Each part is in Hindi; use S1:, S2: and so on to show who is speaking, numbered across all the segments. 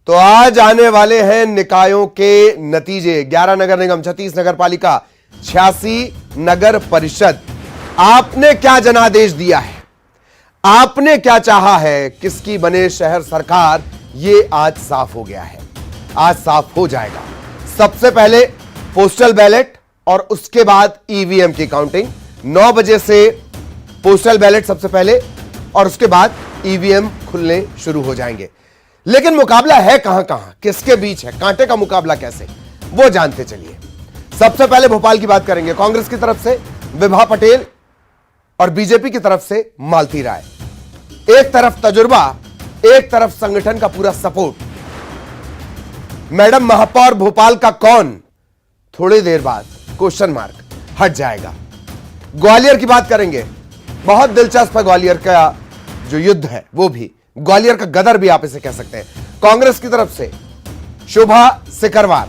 S1: तो आज आने वाले हैं निकायों के नतीजे। 11 नगर निगम, 36 नगर पालिका, 86 नगर परिषद। आपने क्या जनादेश दिया है, आपने क्या चाहा है, किसकी बने शहर सरकार, यह आज साफ हो गया है, आज साफ हो जाएगा। सबसे पहले पोस्टल बैलेट और उसके बाद ईवीएम की काउंटिंग। 9 बजे से पोस्टल बैलेट सबसे पहले और उसके बाद ईवीएम खुलने शुरू हो जाएंगे। लेकिन मुकाबला है कहां कहां, किसके बीच है, कांटे का मुकाबला कैसे, वो जानते चलिए। सबसे पहले भोपाल की बात करेंगे। कांग्रेस की तरफ से विभा पटेल और बीजेपी की तरफ से मालती राय। एक तरफ तजुर्बा, एक तरफ संगठन का पूरा सपोर्ट। मैडम महापौर भोपाल का कौन, थोड़ी देर बाद क्वेश्चन मार्क हट जाएगा। ग्वालियर की बात करेंगे, बहुत दिलचस्प है ग्वालियर का जो युद्ध है, वो भी ग्वालियर का गदर भी आप इसे कह सकते हैं। कांग्रेस की तरफ से शोभा सिकरवार,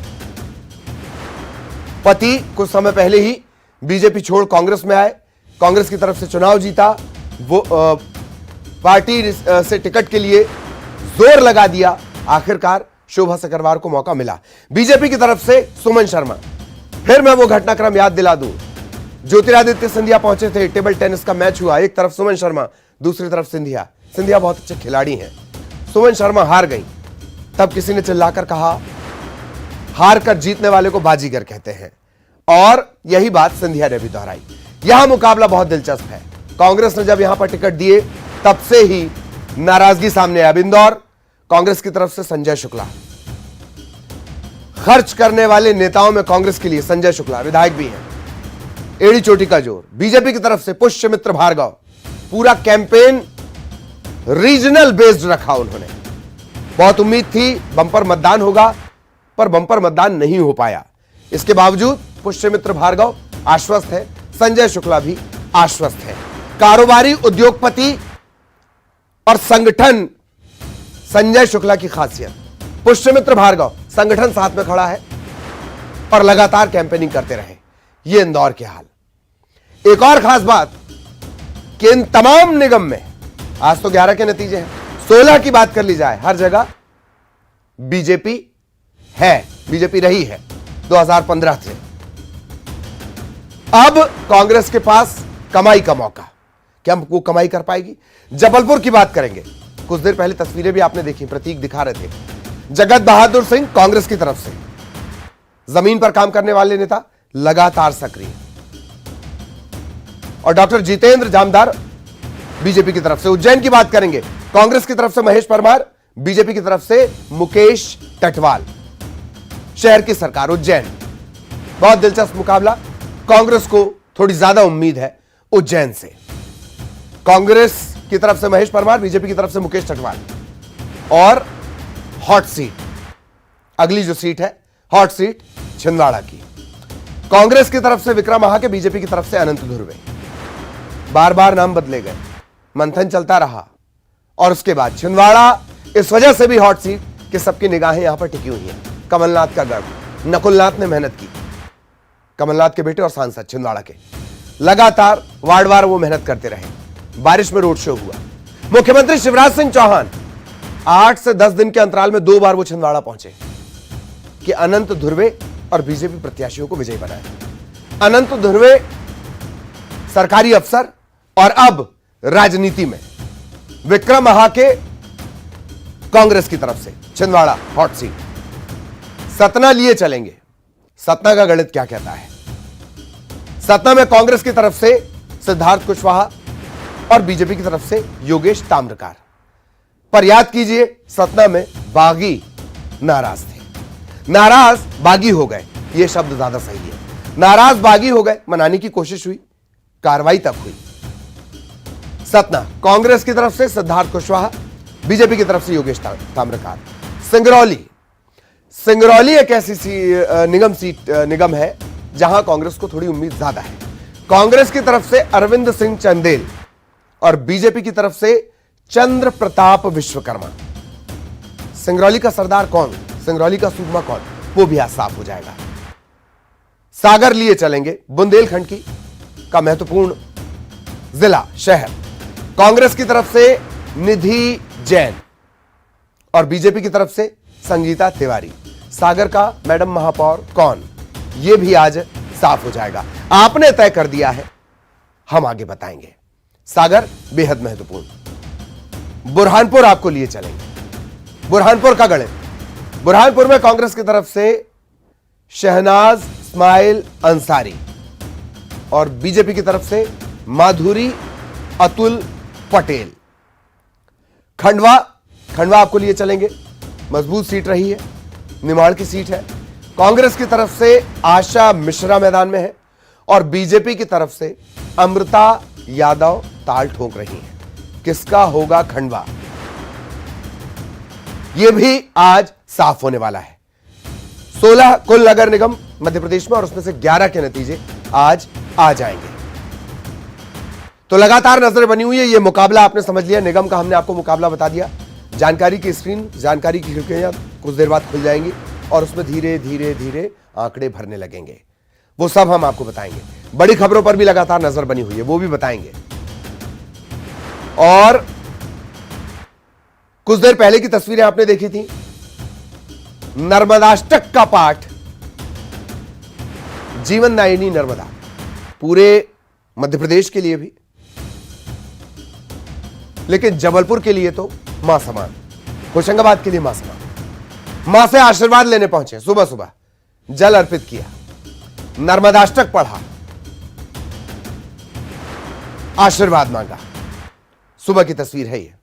S1: पति कुछ समय पहले ही बीजेपी छोड़ कांग्रेस में आए, कांग्रेस की तरफ से चुनाव जीता, वो पार्टी से टिकट के लिए जोर लगा दिया, आखिरकार शोभा सिकरवार को मौका मिला। बीजेपी की तरफ से सुमन शर्मा, फिर मैं वो घटनाक्रम याद दिला दूं, ज्योतिरादित्य सिंधिया पहुंचे थे, टेबल टेनिस का मैच हुआ, एक तरफ सुमन शर्मा, दूसरी तरफ सिंधिया। सिंधिया बहुत अच्छे खिलाड़ी हैं, सुमन शर्मा हार गई, तब किसी ने चिल्लाकर कहा हार कर जीतने वाले को बाजीगर कहते हैं, और यही बात सिंधिया ने भी दोहराई। यहां मुकाबला बहुत दिलचस्प है। कांग्रेस ने जब यहां पर टिकट दिए तब से ही नाराजगी सामने आई। अब इंदौर, कांग्रेस की तरफ से संजय शुक्ला, खर्च करने वाले नेताओं में कांग्रेस के लिए संजय शुक्ला विधायक भी हैं, एड़ी चोटी का जोर। बीजेपी की तरफ से पुष्यमित्र भार्गव, पूरा कैंपेन रीजनल बेस्ड रखा उन्होंने। बहुत उम्मीद थी बंपर मतदान होगा, पर बंपर मतदान नहीं हो पाया। इसके बावजूद पुष्यमित्र भार्गव आश्वस्त है, संजय शुक्ला भी आश्वस्त है। कारोबारी, उद्योगपति और संगठन संजय शुक्ला की खासियत, पुष्यमित्र भार्गव संगठन साथ में खड़ा है और लगातार कैंपेनिंग करते रहे। ये इंदौर के हाल। एक और खास बात कि इन तमाम निगम में आज तो 11 के नतीजे हैं, 16 की बात कर ली जाए, हर जगह बीजेपी है, बीजेपी रही है 2015 से। अब कांग्रेस के पास कमाई का मौका, क्या वो कमाई कर पाएगी? जबलपुर की बात करेंगे। कुछ देर पहले तस्वीरें भी आपने देखी, प्रतीक दिखा रहे थे। जगत बहादुर सिंह कांग्रेस की तरफ से, जमीन पर काम करने वाले नेता, लगातार सक्रिय। और डॉक्टर जितेंद्र जामदार बीजेपी की तरफ से। उज्जैन की बात करेंगे, कांग्रेस की तरफ से महेश परमार, बीजेपी की तरफ से मुकेश टटवाल। शहर की सरकार उज्जैन, बहुत दिलचस्प मुकाबला। कांग्रेस को थोड़ी ज्यादा उम्मीद है उज्जैन से। कांग्रेस की तरफ से महेश परमार, बीजेपी की तरफ से मुकेश टटवाल। और हॉट सीट, अगली जो सीट है हॉट सीट छिंदवाड़ा की। कांग्रेस की तरफ से विक्रम महाके, बीजेपी की तरफ से अनंत धुर्वे। बार बार नाम बदले गए, मंथन चलता रहा, और उसके बाद छिंदवाड़ा इस वजह से भी हॉट सीट कि सबकी निगाहें यहां पर टिकी हुई हैं। कमलनाथ का गढ़, नकुलनाथ ने मेहनत की, कमलनाथ के बेटे और सांसद छिंदवाड़ा के, लगातार वार्डवार वो मेहनत करते रहे। बारिश में रोड शो हुआ। मुख्यमंत्री शिवराज सिंह चौहान 8 से 10 दिन के अंतराल में 2 बार वो छिंदवाड़ा पहुंचे कि अनंत धुर्वे और बीजेपी प्रत्याशियों को विजयी बनाए। अनंत धुर्वे सरकारी अफसर और अब राजनीति में। विक्रम महाके कांग्रेस की तरफ से छिंदवाड़ा हॉट सीट। सतना लिए चलेंगे, सतना का गणित क्या कहता है। सतना में कांग्रेस की तरफ से सिद्धार्थ कुशवाहा और बीजेपी की तरफ से योगेश ताम्रकार। पर याद कीजिए, सतना में बागी नाराज थे, नाराज बागी हो गए, यह शब्द ज्यादा सही है। नाराज बागी हो गए, मनाने की कोशिश हुई, कार्रवाई तक हुई। सतना कांग्रेस की तरफ से सिद्धार्थ कुशवाहा, बीजेपी की तरफ से योगेश ताम्रकार। सिंगरौली, सिंगरौली एक ऐसी निगम है जहां कांग्रेस को थोड़ी उम्मीद ज्यादा है। कांग्रेस की तरफ से अरविंद सिंह चंदेल और बीजेपी की तरफ से चंद्र प्रताप विश्वकर्मा। सिंगरौली का सरदार कौन, सिंगरौली का सूरमा कौन, वो भी आज साफ हो जाएगा। सागर लिए चलेंगे, बुंदेलखंड का महत्वपूर्ण जिला शहर। कांग्रेस की तरफ से निधि जैन और बीजेपी की तरफ से संगीता तिवारी, सागर का मैडम महापौर कौन, यह भी आज साफ हो जाएगा। आपने तय कर दिया है, हम आगे बताएंगे। सागर बेहद महत्वपूर्ण। बुरहानपुर आपको लिए चलेंगे। बुरहानपुर का गणित, बुरहानपुर में कांग्रेस की तरफ से शहनाज इस्माइल अंसारी और बीजेपी की तरफ से माधुरी अतुल पटेल। खंडवा आपको लिए चलेंगे, मजबूत सीट रही है, निमाड़ की सीट है। कांग्रेस की तरफ से आशा मिश्रा मैदान में है और बीजेपी की तरफ से अमृता यादव ताल ठोक रही हैं। किसका होगा खंडवा, यह भी आज साफ होने वाला है। 16 कुल नगर निगम मध्य प्रदेश में और उसमें से 11 के नतीजे आज आ जाएंगे। तो लगातार नजर बनी हुई है, यह मुकाबला आपने समझ लिया। निगम का हमने आपको मुकाबला बता दिया। जानकारी की स्क्रीन, जानकारी की खिड़कियां कुछ देर बाद खुल जाएंगी और उसमें धीरे धीरे धीरे आंकड़े भरने लगेंगे। वो सब हम आपको बताएंगे। बड़ी खबरों पर भी लगातार नजर बनी हुई है, वो भी बताएंगे। और कुछ देर पहले की तस्वीरें आपने देखी थी, नर्मदाष्टक का पाठ, जीवनदायिनी नर्मदा, पूरे मध्य प्रदेश के लिए भी, लेकिन जबलपुर के लिए तो मां समान, होशंगाबाद के लिए मां समान। मां से आशीर्वाद लेने पहुंचे, सुबह सुबह जल अर्पित किया, नर्मदाष्टक पढ़ा, आशीर्वाद मांगा। सुबह की तस्वीर है ये।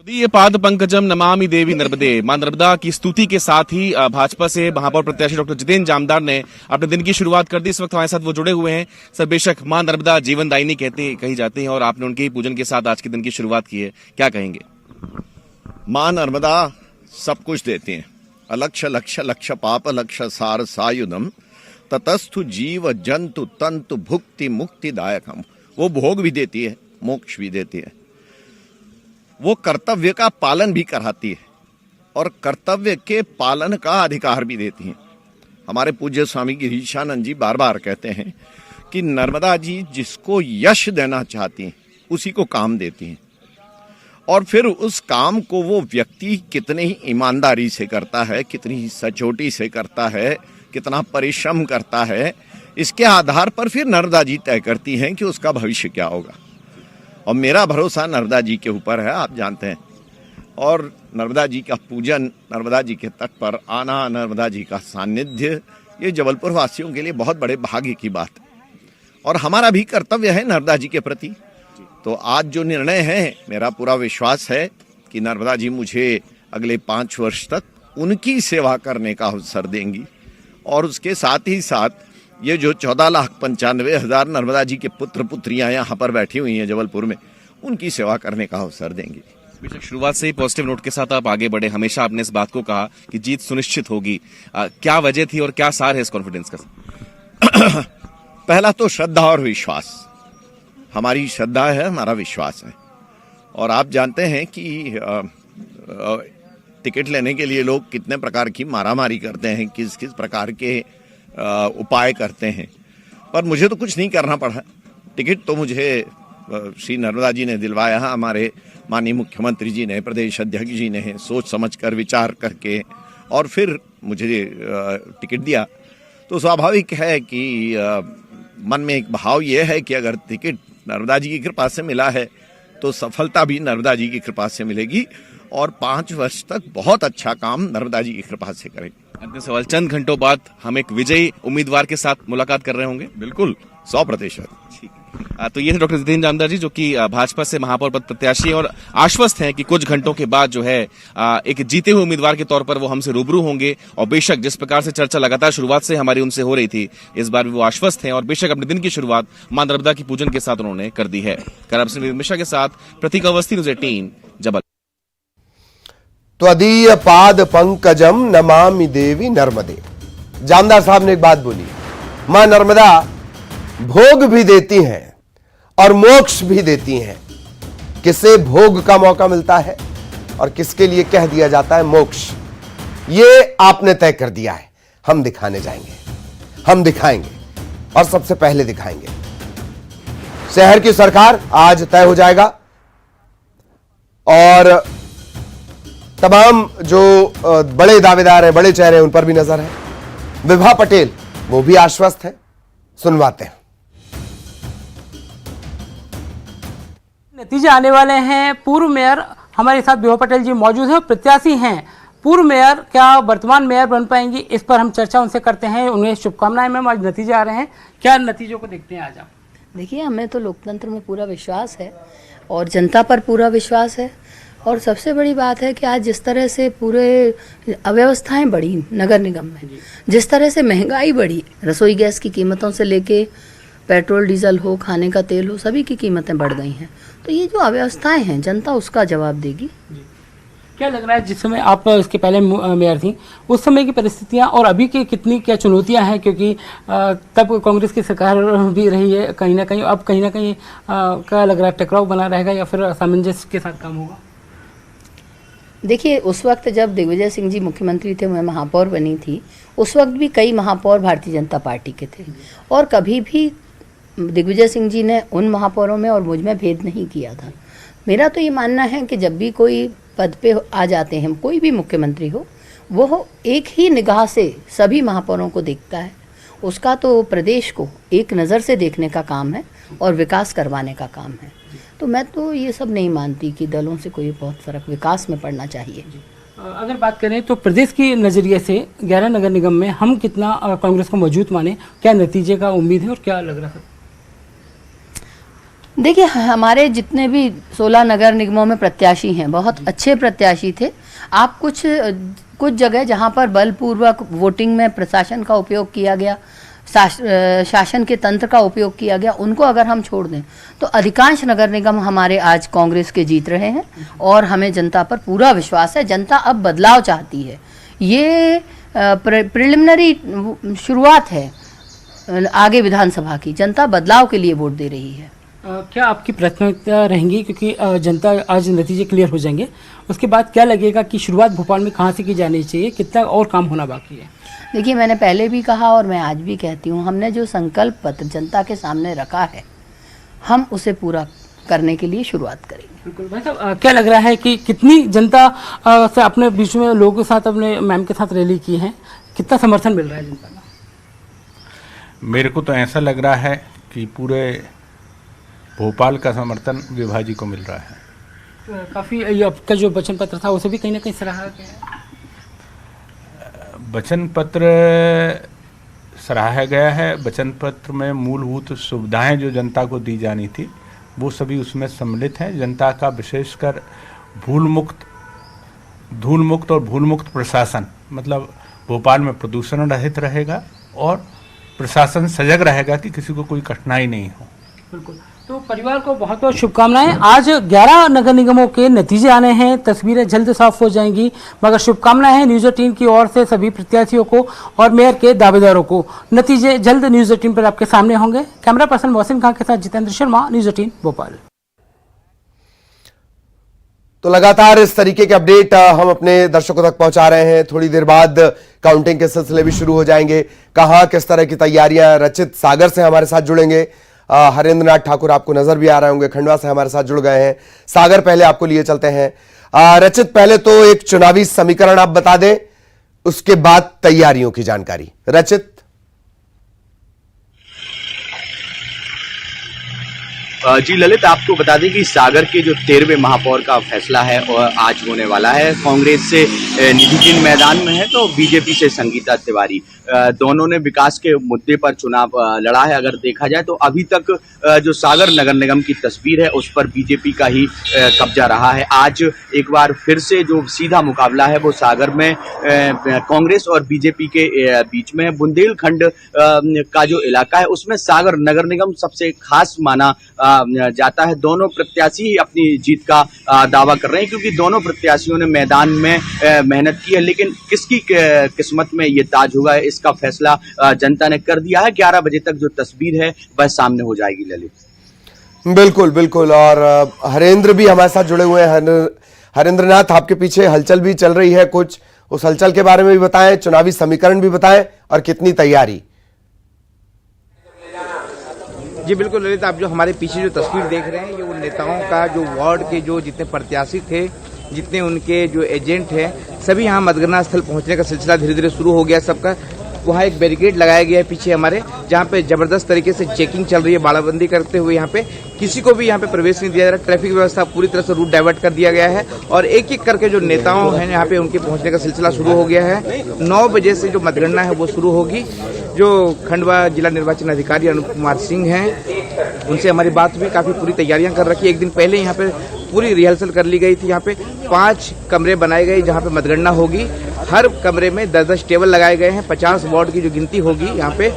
S2: ये पाद पंकजम नमामि देवी नर्मदे, मां नर्मदा की स्तुति के साथ ही भाजपा से महापौर प्रत्याशी डॉक्टर जितेंद्र जामदार ने अपने दिन की शुरुआत कर दी। इस वक्त हमारे साथ वो जुड़े हुए हैं। सर, बेशक मां नर्मदा जीवनदायिनी कही जाती है और आपने उनके पूजन के साथ आज के दिन की शुरुआत की है, क्या कहेंगे?
S3: मां नर्मदा सब कुछ देती हैं। अलक्ष्य लक्ष्य लक्ष्य पाप लक्ष्य सार सायुधम ततस्थु जीव जंतु तंतु भुक्ति मुक्ति दायकम। वो भोग भी देती है, मोक्ष भी देती है। वो कर्तव्य का पालन भी कराती है और कर्तव्य के पालन का अधिकार भी देती हैं। हमारे पूज्य स्वामी गिरीशानंद जी बार बार कहते हैं कि नर्मदा जी जिसको यश देना चाहती हैं उसी को काम देती हैं, और फिर उस काम को वो व्यक्ति कितनी ही ईमानदारी से करता है, कितनी ही सचोटी से करता है, कितना परिश्रम करता है, इसके आधार पर फिर नर्मदा जी तय करती हैं कि उसका भविष्य क्या होगा। और मेरा भरोसा नर्मदा जी के ऊपर है, आप जानते हैं। और नर्मदा जी का पूजन, नर्मदा जी के तट पर आना, नर्मदा जी का सानिध्य, ये जबलपुर वासियों के लिए बहुत बड़े भाग्य की बात है और हमारा भी कर्तव्य है नर्मदा जी के प्रति। तो आज जो निर्णय है, मेरा पूरा विश्वास है कि नर्मदा जी मुझे अगले 5 वर्ष तक उनकी सेवा करने का अवसर देंगी और उसके साथ ही साथ ये जो 14,95,000 नर्मदा जी के पुत्र पुत्रियां यहाँ पर बैठी हुई हैं जबलपुर में, उनकी सेवा करने का अवसर देंगी।
S2: बेशक शुरुआत से ही पॉजिटिव नोट के साथ आप आगे बढ़े। हमेशा आपने इस बात को कहा कि जीत सुनिश्चित होगी। क्या वजह थी और क्या सार है इस कॉन्फिडेंस का?
S3: पहला तो श्रद्धा और विश्वास। हमारी श्रद्धा है, हमारा विश्वास है। और आप जानते हैं कि टिकट लेने के लिए लोग कितने प्रकार की मारामारी करते हैं, किस किस प्रकार के उपाय करते हैं, पर मुझे तो कुछ नहीं करना पड़ा। टिकट तो मुझे श्री नर्मदा जी ने दिलवाया, हमारे माननीय मुख्यमंत्री जी ने, प्रदेश अध्यक्ष जी ने सोच समझकर विचार करके और फिर मुझे टिकट दिया। तो स्वाभाविक है कि मन में एक भाव ये है कि अगर टिकट नर्मदा जी की कृपा से मिला है तो सफलता भी नर्मदा जी की कृपा से मिलेगी और 5 वर्ष तक बहुत अच्छा काम नर्मदा जी की कृपा से करेंगे।
S2: अंतिम सवाल, चंद घंटों बाद हम एक विजयी उम्मीदवार के साथ मुलाकात कर रहे होंगे?
S3: बिल्कुल, 100%।
S2: तो ये थे डॉक्टर जितेंद्र जामदार जी, जो कि भाजपा से महापौर पद प्रत्याशी और आश्वस्त हैं कि कुछ घंटों के बाद जो है एक जीते हुए उम्मीदवार के तौर पर वो हमसे रूबरू होंगे। और बेशक जिस प्रकार से चर्चा लगातार शुरुआत से हमारी उनसे हो रही थी, इस बार भी वो आश्वस्त हैं और बेशक अपने दिन की शुरुआत मां नर्मदा की पूजन के साथ उन्होंने कर दी है। करप्शन मिश्रा के साथ प्रतीक अवस्थी, न्यूज़ 18 जबलपुर।
S1: त्वदीय पाद पंकजम नमामि देवी नर्मदे। जामदार साहब ने एक बात बोली, मां नर्मदा भोग भी देती हैं और मोक्ष भी देती हैं। किसे भोग का मौका मिलता है और किसके लिए कह दिया जाता है मोक्ष, ये आपने तय कर दिया है। हम दिखाने जाएंगे, हम दिखाएंगे। और सबसे पहले दिखाएंगे। शहर की सरकार आज तय हो जाएगा और तमाम जो बड़े दावेदार हैं, बड़े चेहरे हैं, उन पर भी नजर है। विभा पटेल वो भी आश्वस्त है, सुनवाते हैं।
S4: नतीजे आने वाले हैं। पूर्व मेयर हमारे साथ विभा पटेल जी मौजूद हैं, प्रत्याशी हैं। पूर्व मेयर क्या वर्तमान मेयर बन पाएंगी, इस पर हम चर्चा उनसे करते हैं। उन्हें शुभकामनाएं मैम, आज नतीजे आ रहे हैं, क्या नतीजों को देखते हैं आज आप?
S5: देखिए, हमें तो लोकतंत्र में पूरा विश्वास है और जनता पर पूरा विश्वास है। और सबसे बड़ी बात है कि आज जिस तरह से पूरे अव्यवस्थाएं बढ़ी नगर निगम में, जिस तरह से महंगाई बढ़ी, रसोई गैस की कीमतों से लेके पेट्रोल डीजल हो, खाने का तेल हो, सभी की कीमतें बढ़ गई हैं। तो ये जो अव्यवस्थाएं हैं, जनता उसका जवाब देगी।
S4: क्या लग रहा है, जिस समय आप इसके पहले मेयर थी, उस समय की परिस्थितियां और अभी की कितनी क्या चुनौतियां हैं? क्योंकि तब कांग्रेस की सरकार भी रही है कहीं ना कहीं, अब कहीं ना कहीं क्या लग रहा है, टकराव बना रहेगा या फिर सामंजस्य के साथ काम होगा?
S5: देखिए, उस वक्त जब दिग्विजय सिंह जी मुख्यमंत्री थे, मैं महापौर बनी थी, उस वक्त भी कई महापौर भारतीय जनता पार्टी के थे और कभी भी दिग्विजय सिंह जी ने उन महापौरों में और मुझ में भेद नहीं किया था। मेरा तो ये मानना है कि जब भी कोई पद पे आ जाते हैं, कोई भी मुख्यमंत्री हो, वो एक ही निगाह से सभी महापौरों को देखता है। उसका तो प्रदेश को एक नज़र से देखने का काम है और विकास करवाने का काम है। तो मैं तो ये सब नहीं मानती कि दलों से कोई बहुत फ़र्क विकास में पड़ना चाहिए।
S4: अगर बात करें तो प्रदेश के नज़रिए से 11 नगर निगम में हम कितना कांग्रेस को मौजूद माने, क्या नतीजे का उम्मीद है और क्या लग रहा है?
S5: देखिए, हमारे जितने भी 16 नगर निगमों में प्रत्याशी हैं, बहुत अच्छे प्रत्याशी थे। आप कुछ जगह जहां पर बलपूर्वक वोटिंग में प्रशासन का उपयोग किया गया, शासन के तंत्र का उपयोग किया गया, उनको अगर हम छोड़ दें तो अधिकांश नगर निगम हमारे आज कांग्रेस के जीत रहे हैं और हमें जनता पर पूरा विश्वास है। जनता अब बदलाव चाहती है। ये प्रिलिमिनरी शुरुआत है आगे विधानसभा की। जनता बदलाव के लिए वोट दे रही है।
S4: क्या आपकी प्राथमिकता रहेंगी, क्योंकि जनता आज नतीजे क्लियर हो जाएंगे, उसके बाद क्या लगेगा कि शुरुआत भोपाल में कहाँ से की जानी चाहिए, कितना और काम होना बाकी है?
S5: देखिए, मैंने पहले भी कहा और मैं आज भी कहती हूँ, हमने जो संकल्प पत्र जनता के सामने रखा है, हम उसे पूरा करने के लिए शुरुआत करेंगे।
S4: बिल्कुल भाई साहब, क्या लग रहा है कि कितनी जनता से अपने बीच में लोगों के साथ, अपने मैम के साथ रैली की है, कितना समर्थन मिल रहा है जनता का?
S6: मेरे को तो ऐसा लग रहा है कि पूरे भोपाल का समर्थन विभा जी को मिल रहा है।
S4: काफ़ी ये आपका जो वचन पत्र था उसे भी कहीं ना कहीं सराहा गया है।
S6: वचन पत्र सराहा गया है। वचन पत्र में मूलभूत सुविधाएं जो जनता को दी जानी थी वो सभी उसमें सम्मिलित हैं। जनता का विशेषकर धूल मुक्त और भूल मुक्त प्रशासन, मतलब भोपाल में प्रदूषण रहित रहेगा और प्रशासन सजग रहेगा कि किसी को कोई कठिनाई नहीं हो।
S4: बिल्कुल। तो परिवार को बहुत बहुत शुभकामनाएं। आज 11 नगर निगमों के नतीजे आने हैं, तस्वीरें जल्द साफ हो जाएंगी, मगर शुभकामनाएं हैं न्यूज़ 18 की ओर से सभी प्रत्याशियों को और मेयर के दावेदारों को। नतीजे जल्द न्यूज़ 18 पर आपके सामने होंगे। कैमरा पर्सन मोहसिन खान के साथ जितेंद्र शर्मा, न्यूज़ 18 भोपाल।
S1: तो लगातार इस तरीके के अपडेट हम अपने दर्शकों तक पहुंचा रहे हैं। थोड़ी देर बाद काउंटिंग के सिलसिले भी शुरू हो जाएंगे। कहां किस तरह की तैयारियां, रचित सागर से हमारे साथ जुड़ेंगे। हरेंद्र नाथ ठाकुर आपको नजर भी आ रहे होंगे, खंडवा से हमारे साथ जुड़ गए हैं। सागर पहले आपको लिए चलते हैं। रचित, पहले तो एक चुनावी समीकरण आप बता दें, उसके बाद तैयारियों की जानकारी। रचित।
S7: जी ललित, आपको बता दें कि सागर के जो 13वें महापौर का फैसला है और आज होने वाला है। कांग्रेस से निधि जिन मैदान में है तो बीजेपी से संगीता तिवारी, दोनों ने विकास के मुद्दे पर चुनाव लड़ा है। अगर देखा जाए तो अभी तक जो सागर नगर निगम की तस्वीर है उस पर बीजेपी का ही कब्जा रहा है। आज एक बार फिर से जो सीधा मुकाबला है वो सागर में कांग्रेस और बीजेपी के बीच में। बुंदेलखंड का जो इलाका है उसमें सागर नगर निगम सबसे खास माना जाता है। दोनों प्रत्याशी ही अपनी जीत का दावा कर रहे हैं, क्योंकि दोनों प्रत्याशियों ने मैदान में मेहनत की है। लेकिन किसकी किस्मत में ये ताज होगा, इसका फैसला जनता ने कर दिया है। 11 बजे तक जो तस्वीर है वह सामने हो जाएगी ललित।
S1: बिल्कुल बिल्कुल। और हरेंद्र भी हमारे साथ जुड़े हुए हैं। हरेंद्र नाथ, आपके पीछे हलचल भी चल रही है कुछ, उस हलचल के बारे में भी बताएं, चुनावी समीकरण भी बताएं और कितनी तैयारी।
S8: जी बिल्कुल ललित, आप जो हमारे पीछे जो तस्वीर देख रहे हैं ये उन नेताओं का जो वार्ड के जो जितने प्रत्याशी थे, जितने उनके जो एजेंट हैं, सभी यहाँ मतगणना स्थल पहुंचने का सिलसिला धीरे धीरे शुरू हो गया सबका। वहाँ एक बैरिकेड लगाया गया है पीछे हमारे, जहाँ पे जबरदस्त तरीके से चेकिंग चल रही है, बाड़ाबंदी करते हुए यहाँ पे किसी को भी यहाँ पे प्रवेश नहीं दिया जा रहा। ट्रैफिक व्यवस्था पूरी तरह से रूट डाइवर्ट कर दिया गया है और एक एक करके जो नेताओं हैं यहाँ पे उनके पहुंचने का सिलसिला शुरू हो गया है। 9 बजे से जो मतगणना है वो शुरू होगी। जो खंडवा जिला निर्वाचन अधिकारी अनुप कुमार सिंह हैं, उनसे हमारी बात हुई, काफी पूरी तैयारियां कर रखी है। एक दिन पहले यहाँ पे पूरी रिहर्सल कर ली गई थी। यहाँ पे 5 कमरे बनाए गए जहाँ पे मतगणना होगी। हर कमरे में 10-10 टेबल लगाए गए हैं। 50 वार्ड की जो गिनती होगी यहाँ पे,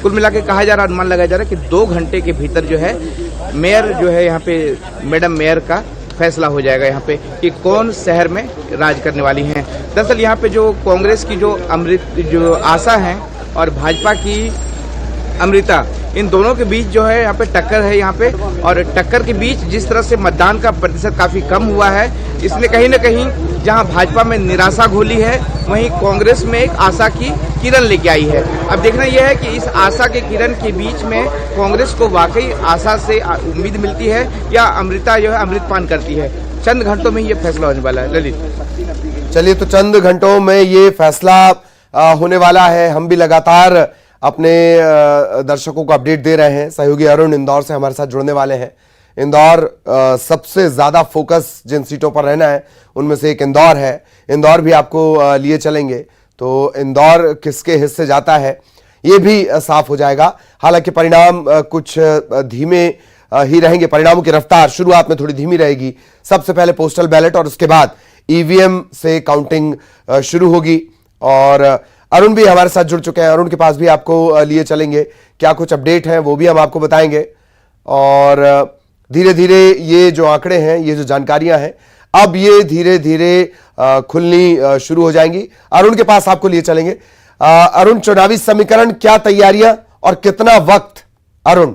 S8: कुल मिला के कहा जा रहा, अनुमान लगाया जा रहा है कि 2 घंटे के भीतर जो है मेयर जो है यहाँ पे मैडम मेयर का फैसला हो जाएगा यहाँ पे कि कौन शहर में राज करने वाली हैं। दरअसल यहाँ पे जो कांग्रेस की जो आशा है और भाजपा की अमृता, इन दोनों के बीच जो है यहाँ पे टक्कर है यहाँ पे। और टक्कर के बीच जिस तरह से मतदान का प्रतिशत काफी कम हुआ है, इसलिए कहीं न कहीं जहाँ भाजपा में निराशा घोली है, वहीं कांग्रेस में एक आशा की किरण लेके आई है। अब देखना यह है कि इस आशा के किरण के बीच में कांग्रेस को वाकई आशा से उम्मीद मिलती है या अमृता जो है अमृतपान करती है। चंद घंटों में ये फैसला होने वाला है। ललित,
S1: चलिए, तो चंद घंटों में ये फैसला होने वाला है। हम भी लगातार अपने दर्शकों को अपडेट दे रहे हैं। सहयोगी अरुण इंदौर से हमारे साथ जुड़ने वाले हैं। इंदौर सबसे ज्यादा फोकस जिन सीटों पर रहना है उनमें से एक इंदौर है। इंदौर भी आपको लिए चलेंगे, तो इंदौर किसके हिस्से जाता है ये भी साफ हो जाएगा। हालांकि परिणाम कुछ धीमे ही रहेंगे, परिणामों की रफ्तार शुरुआत में थोड़ी धीमी रहेगी। सबसे पहले पोस्टल बैलेट और उसके बाद ईवीएम से काउंटिंग शुरू होगी। और अरुण भी हमारे साथ जुड़ चुके हैं, अरुण के पास भी आपको लिए चलेंगे। क्या कुछ अपडेट है वो भी हम आपको बताएंगे। और धीरे धीरे ये जो आंकड़े हैं, ये जो जानकारियां हैं, अब ये धीरे धीरे खुलनी शुरू हो जाएंगी। अरुण के पास आपको लिए चलेंगे। अरुण, चुनावी समीकरण, क्या तैयारियां और कितना वक्त? अरुण,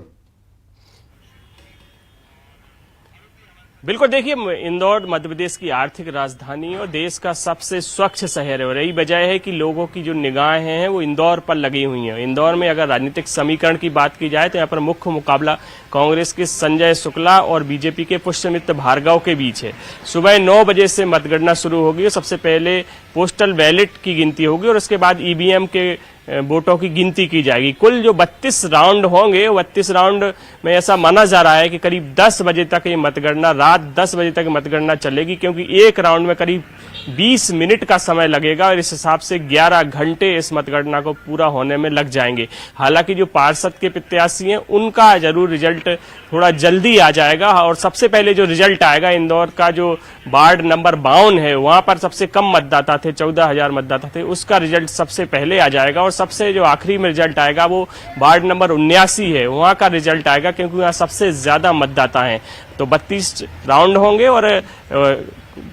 S9: बिल्कुल, देखिए इंदौर मध्य प्रदेश की आर्थिक राजधानी और देश का सबसे स्वच्छ शहर है और यही वजह है कि लोगों की जो निगाहें हैं वो इंदौर पर लगी हुई हैं। इंदौर में अगर राजनीतिक समीकरण की बात की जाए तो यहाँ पर मुख्य मुकाबला कांग्रेस के संजय शुक्ला और बीजेपी के पुष्यमित्र भार्गव के बीच है। सुबह 9 बजे से मतगणना शुरू होगी और सबसे पहले पोस्टल बैलेट की गिनती होगी और उसके बाद ईवीएम के वोटों की गिनती की जाएगी। कुल जो 32 राउंड होंगे, 32 राउंड में ऐसा माना जा रहा है कि करीब 10 बजे तक ये मतगणना, रात 10 बजे तक मतगणना चलेगी, क्योंकि एक राउंड में करीब 20 मिनट का समय लगेगा और इस हिसाब से 11 घंटे इस मतगणना को पूरा होने में लग जाएंगे। हालांकि जो पार्षद के प्रत्याशी हैं उनका जरूर रिजल्ट थोड़ा जल्दी आ जाएगा और सबसे पहले जो रिजल्ट आएगा, इंदौर का जो वार्ड नंबर 52 है वहां पर सबसे कम मतदाता थे, 14,000 मतदाता थे, उसका रिजल्ट सबसे पहले आ जाएगा। और सबसे जो आखिरी में रिजल्ट आएगा वो वार्ड नंबर 79 है, वहां का रिजल्ट आएगा, क्योंकि वहां सबसे ज्यादा मतदाता हैं। तो 32 राउंड होंगे और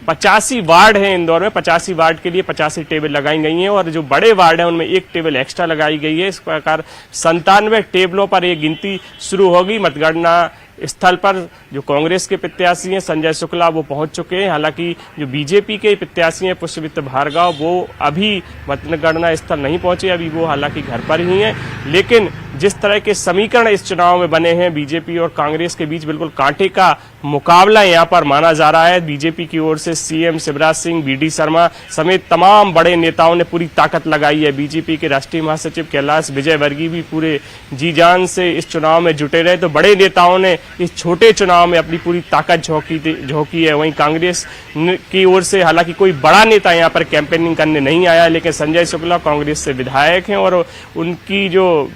S9: 85 वार्ड हैं इंदौर में। 85 वार्ड के लिए 85 टेबल लगाई गई हैं और जो बड़े वार्ड हैं उनमें एक टेबल एक्स्ट्रा लगाई गई है। इस प्रकार 97 टेबलों पर ये गिनती शुरू होगी। मतगणना स्थल पर जो कांग्रेस के प्रत्याशी हैं संजय शुक्ला वो पहुंच चुके हैं। हालांकि जो बीजेपी के प्रत्याशी हैं पुष्यमित्र भार्गव वो अभी मतगणना स्थल नहीं पहुंचे, अभी वो हालांकि घर पर ही हैं। लेकिन जिस तरह के समीकरण इस चुनाव में बने हैं बीजेपी और कांग्रेस के बीच, बिल्कुल कांटे का मुकाबला यहां पर माना जा रहा है। बीजेपी की ओर से सीएम शिवराज सिंह, बीडी शर्मा समेत तमाम बड़े नेताओं ने पूरी ताकत लगाई है। बीजेपी के राष्ट्रीय महासचिव कैलाश विजयवर्गीय भी पूरे जी जान से इस चुनाव में जुटे रहे। तो बड़े नेताओं ने इस छोटे चुनाव में अपनी पूरी ताकत झोंकी है। वहीं कांग्रेस की ओर से हालांकि कोई बड़ा नेता यहां पर कैंपेनिंग करने नहीं आया, लेकिन संजय शुक्ला कांग्रेस से विधायक हैं और उनकी जो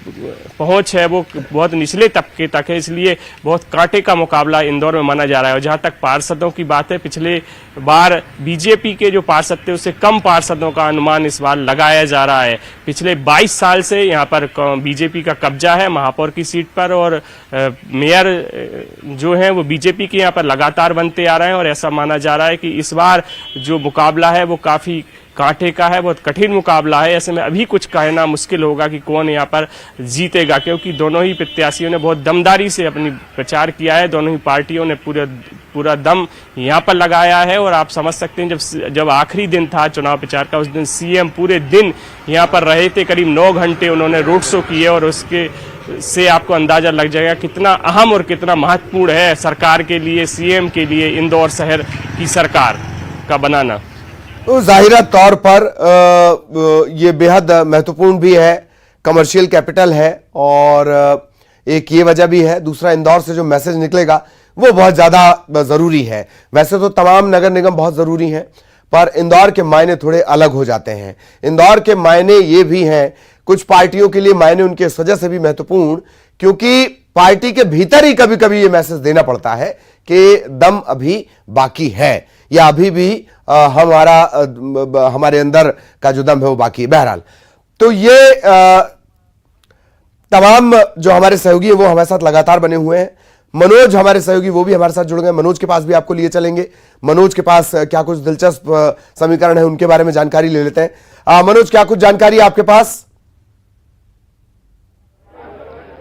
S9: पहुंच है वो बहुत निचले तबके तक है, इसलिए बहुत कांटे का मुकाबला इंदौर में माना जा रहा है। और जहां तक पार्षदों की बात है, पिछले बार बीजेपी के जो पार्षद थे उससे कम पार्षदों का अनुमान इस बार लगाया जा रहा है। पिछले 22 साल से यहाँ पर बीजेपी का कब्जा है महापौर की सीट पर और मेयर जो है वो बीजेपी के यहाँ पर लगातार बनते आ रहे हैं और ऐसा माना जा रहा है कि इस बार जो मुकाबला है वो काफी कांटे का है, बहुत कठिन मुकाबला है। ऐसे में अभी कुछ कहना मुश्किल होगा कि कौन यहाँ पर जीतेगा, क्योंकि दोनों ही प्रत्याशियों ने बहुत दमदारी से अपनी प्रचार किया है। दोनों ही पार्टियों ने पूरा दम यहाँ पर लगाया है और आप समझ सकते हैं जब आखिरी दिन था चुनाव प्रचार का, उस दिन सीएम पूरे दिन यहाँ पर रहे थे। करीब 9 घंटे उन्होंने रोड शो किए और उसके से आपको अंदाजा लग जाएगा कितना अहम और कितना महत्वपूर्ण है सरकार के लिए, सीएम के लिए इंदौर शहर की सरकार का बनाना।
S1: तो जाहिरा तौर पर ये बेहद महत्वपूर्ण भी है, कमर्शियल कैपिटल है, और एक ये वजह भी है। दूसरा, इंदौर से जो मैसेज निकलेगा वो बहुत ज्यादा जरूरी है। वैसे तो तमाम नगर निगम बहुत जरूरी हैं, पर इंदौर के मायने थोड़े अलग हो जाते हैं। इंदौर के मायने ये भी हैं, कुछ पार्टियों के लिए मायने उनके इस वजह से भी महत्वपूर्ण, क्योंकि पार्टी के भीतर ही कभी कभी ये मैसेज देना पड़ता है कि दम अभी बाकी है, या अभी भी हमारे अंदर का जो दम है वो बाकी है। बहरहाल, तो ये तमाम जो हमारे सहयोगी हैं वो हमारे साथ लगातार बने हुए हैं। मनोज हमारे सहयोगी, वो भी हमारे साथ जुड़ गए। मनोज के पास भी आपको लिए चलेंगे। मनोज के पास क्या कुछ दिलचस्प समीकरण है, उनके बारे में जानकारी ले लेते हैं। मनोज, क्या कुछ जानकारी है आपके पास?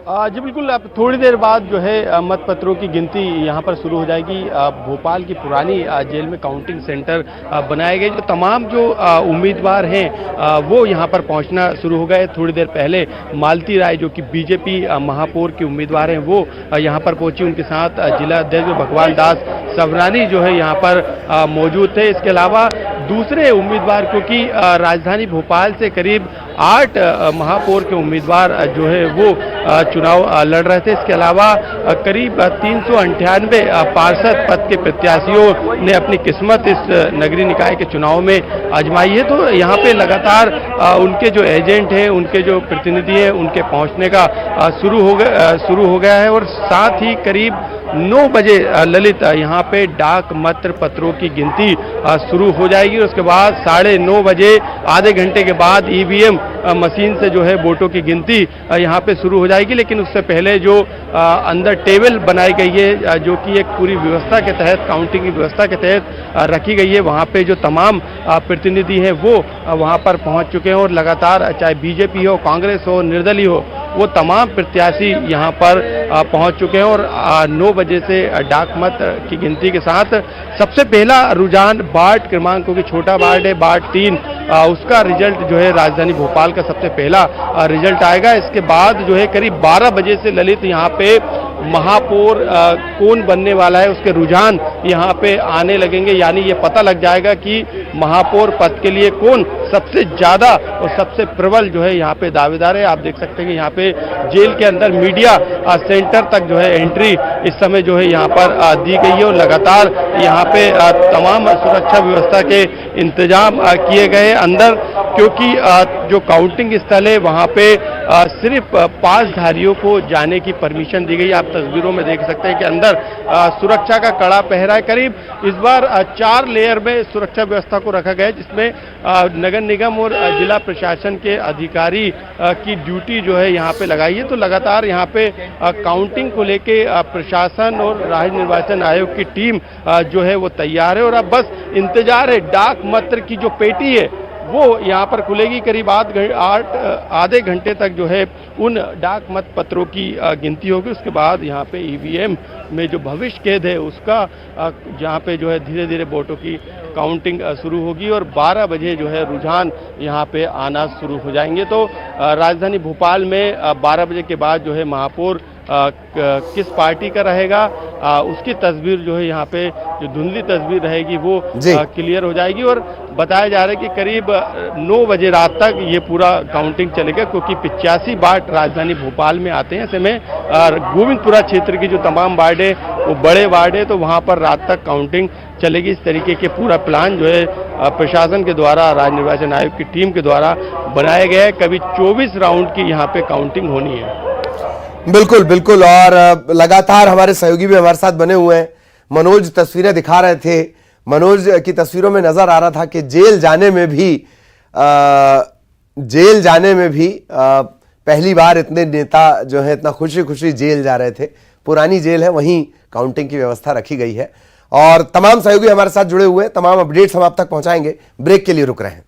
S10: जी बिल्कुल, अब थोड़ी देर बाद जो है मत पत्रों की गिनती यहाँ पर शुरू हो जाएगी। भोपाल की पुरानी जेल में काउंटिंग सेंटर बनाए गए। जो तमाम जो उम्मीदवार हैं वो यहाँ पर पहुँचना शुरू हो गए। थोड़ी देर पहले मालती राय, जो कि बीजेपी महापौर की उम्मीदवार हैं, वो यहाँ पर पहुंची। उनके साथ जिला अध्यक्ष भगवान दास सवरानी जो है यहाँ पर मौजूद थे। इसके अलावा दूसरे उम्मीदवार, क्योंकि राजधानी भोपाल से करीब 8 महापौर के उम्मीदवार जो है वो चुनाव लड़ रहे थे। इसके अलावा करीब 398 पार्षद पद के प्रत्याशियों ने अपनी किस्मत इस नगरीय निकाय के चुनाव में आजमाई है। तो यहाँ पे लगातार उनके जो एजेंट हैं, उनके जो प्रतिनिधि हैं, उनके पहुँचने का शुरू हो गया है। और साथ ही करीब 9 बजे ललित यहाँ पे डाक मत पत्रों की गिनती शुरू हो जाएगी। उसके बाद 9:30 बजे, आधे घंटे के बाद ईवीएम मशीन से जो है वोटों की गिनती यहाँ पे शुरू हो जाएगी। लेकिन उससे पहले जो अंदर टेबल बनाई गई है, जो कि एक पूरी व्यवस्था के तहत, काउंटिंग की व्यवस्था के तहत रखी गई है, वहाँ पे जो तमाम प्रतिनिधि हैं वो वहाँ पर पहुँच चुके हैं। और लगातार चाहे बीजेपी हो, कांग्रेस हो, निर्दलीय हो, वो तमाम प्रत्याशी यहाँ पर पहुँच चुके हैं। और 9 बजे से डाक मत की गिनती के साथ सबसे पहला रुझान वार्ड क्रमांक, क्योंकि छोटा वार्ड है, वार्ड 3, उसका रिजल्ट जो है राजधानी भोपाल का सबसे पहला रिजल्ट आएगा। इसके बाद जो है करीब 12 बजे से ललित यहाँ पे महापौर कौन बनने वाला है उसके रुझान यहाँ पे आने लगेंगे। यानी ये पता लग जाएगा कि महापौर पद के लिए कौन सबसे ज्यादा और सबसे प्रबल जो है यहाँ पे दावेदार है। आप देख सकते हैं कि यहाँ पे जेल के अंदर मीडिया सेंटर तक जो है एंट्री इस समय जो है यहाँ पर दी गई है। और लगातार यहाँ पे तमाम सुरक्षा व्यवस्था के इंतजाम किए गए अंदर, क्योंकि जो काउंटिंग स्थल है वहाँ पे सिर्फ पासधारियों को जाने की परमिशन दी गई। आप तस्वीरों में देख सकते हैं कि अंदर सुरक्षा का कड़ा पहरा है। करीब इस बार 4 लेयर में सुरक्षा व्यवस्था को रखा गया है, जिसमें नगर निगम और जिला प्रशासन के अधिकारी की ड्यूटी जो है यहाँ पे लगाई है। तो लगातार यहाँ पे काउंटिंग को लेके प्रशासन और राज्य निर्वाचन आयोग की टीम जो है वो तैयार है। और अब बस इंतजार है, डाक मत की जो पेटी है वो यहाँ पर खुलेगी। करीब आधे घंटे तक जो है उन डाक मत पत्रों की गिनती होगी। उसके बाद यहाँ पे ईवीएम में जो भविष्य कैद है उसका जहाँ पे जो है धीरे धीरे वोटों की काउंटिंग शुरू होगी। और 12 बजे जो है रुझान यहाँ पे आना शुरू हो जाएंगे। तो राजधानी भोपाल में 12 बजे के बाद जो है महापौर किस पार्टी का रहेगा उसकी तस्वीर जो है यहाँ पे जो धुंधली तस्वीर रहेगी वो क्लियर हो जाएगी। और बताया जा रहा है कि करीब 9 बजे रात तक ये पूरा काउंटिंग चलेगा, क्योंकि 85 वार्ड राजधानी भोपाल में आते हैं। ऐसे में गोविंदपुरा क्षेत्र की जो तमाम वार्ड है वो बड़े वार्ड है, तो वहाँ पर रात तक काउंटिंग चलेगी। इस तरीके के पूरा प्लान जो है प्रशासन के द्वारा, राज्य निर्वाचन आयोग की टीम के द्वारा बनाया गया है। कभी 24 राउंड की यहाँ पे काउंटिंग होनी है।
S1: बिल्कुल बिल्कुल, और लगातार हमारे सहयोगी भी हमारे सात बने हुए हैं। मनोज तस्वीरें दिखा रहे थे, मनोज की तस्वीरों में नजर आ रहा था कि जेल जाने में भी पहली बार इतने नेता जो है इतना खुशी खुशी जेल जा रहे थे। पुरानी जेल है, वहीं काउंटिंग की व्यवस्था रखी गई है। और तमाम सहयोगी हमारे साथ जुड़े हुए हैं, तमाम अपडेट्स हम आप तक पहुंचाएंगे। ब्रेक के लिए रुक रहे हैं।